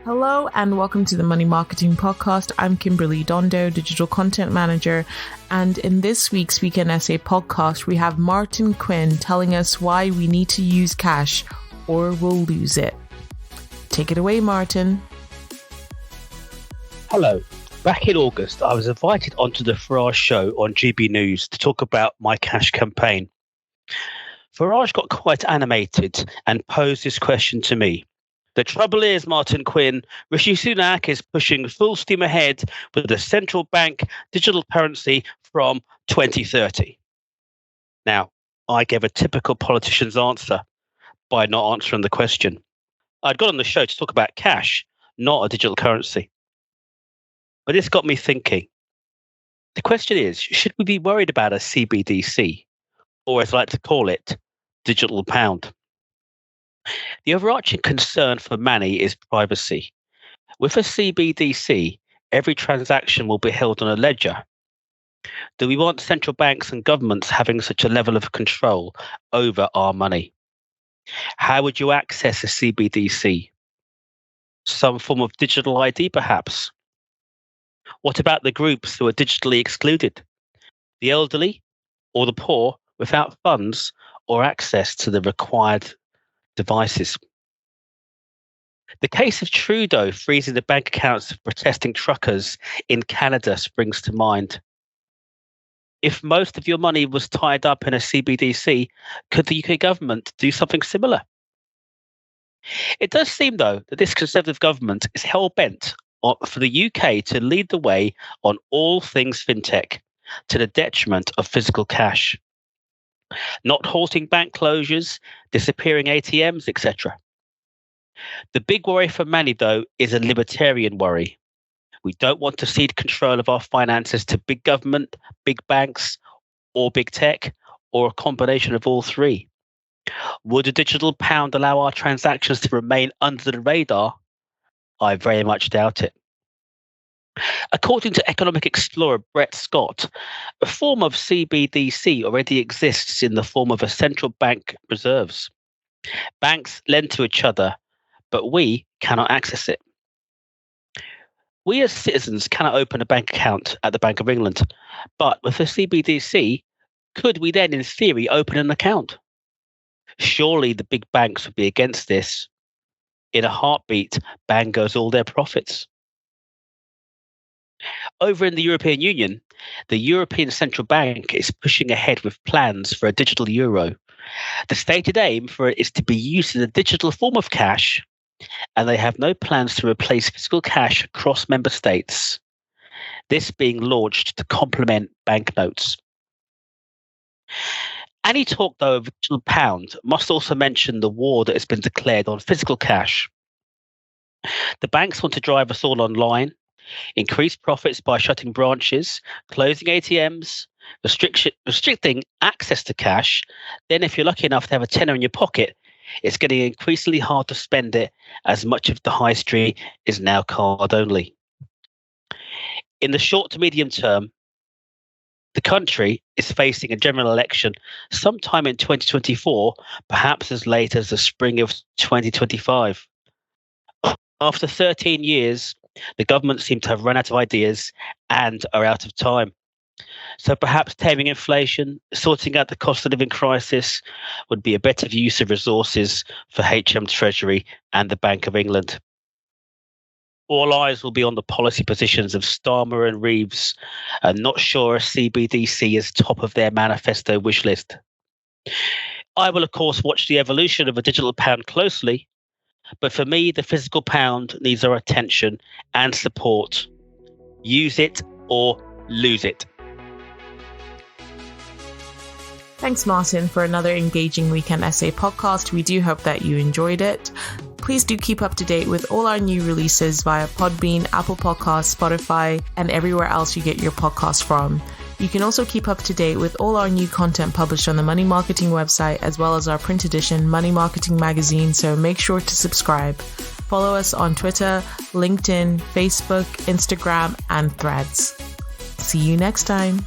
Hello and welcome to the Money Marketing Podcast. I'm Kimberly Dondo, Digital Content Manager. And in this week's Weekend Essay podcast, we have Martin Quinn telling us why we need to use cash or we'll lose it. Take it away, Martin. Hello. Back in August, I was invited onto the Farage show on GB News to talk about my cash campaign. Farage got quite animated and posed this question to me. The trouble is, Martin Quinn, Rishi Sunak is pushing full steam ahead with the central bank digital currency from 2030. Now, I gave a typical politician's answer by not answering the question. I'd got on the show to talk about cash, not a digital currency. But this got me thinking. The question is, should we be worried about a CBDC, or as I like to call it, digital pound? The overarching concern for many is privacy. With a CBDC, every transaction will be held on a ledger. Do we want central banks and governments having such a level of control over our money? How would you access a CBDC? Some form of digital ID, perhaps? What about the groups who are digitally excluded? The elderly or the poor without funds or access to the required devices. The case of Trudeau freezing the bank accounts of protesting truckers in Canada springs to mind. If most of your money was tied up in a CBDC, could the UK government do something similar? It does seem, though, that this Conservative government is hell-bent for the UK to lead the way on all things fintech, to the detriment of physical cash. Not halting bank closures, disappearing ATMs, etc. The big worry for many, though, is a libertarian worry. We don't want to cede control of our finances to big government, big banks, or big tech, or a combination of all three. Would a digital pound allow our transactions to remain under the radar? I very much doubt it. According to economic explorer Brett Scott, a form of CBDC already exists in the form of a central bank reserves. Banks lend to each other, but we cannot access it. We as citizens cannot open a bank account at the Bank of England, but with a CBDC, could we then in theory open an account? Surely the big banks would be against this. In a heartbeat, bang goes all their profits. Over in the European Union, the European Central Bank is pushing ahead with plans for a digital euro. The stated aim for it is to be used as a digital form of cash, and they have no plans to replace physical cash across member states. This being launched to complement banknotes. Any talk, though, of digital pound must also mention the war that has been declared on physical cash. The banks want to drive us all online, increase profits by shutting branches, closing ATMs, restricting access to cash. Then if you're lucky enough to have a tenner in your pocket, it's getting increasingly hard to spend it as much of the high street is now card only. In the short to medium term, the country is facing a general election sometime in 2024, perhaps as late as the spring of 2025. After 13 years, the government seem to have run out of ideas and are out of time. So perhaps taming inflation, sorting out the cost of living crisis would be a better use of resources for HM Treasury and the Bank of England. All eyes will be on the policy positions of Starmer and Reeves, and not sure a CBDC is top of their manifesto wish list. I will, of course, watch the evolution of a digital pound closely, but for me, the physical pound needs our attention and support. Use it or lose it. Thanks, Martin, for another engaging Weekend Essay podcast. We do hope that you enjoyed it. Please do keep up to date with all our new releases via Podbean, Apple Podcasts, Spotify, and everywhere else you get your podcasts from. You can also keep up to date with all our new content published on the Money Marketing website, as well as our print edition, Money Marketing magazine, so make sure to subscribe. Follow us on Twitter, LinkedIn, Facebook, Instagram, and Threads. See you next time.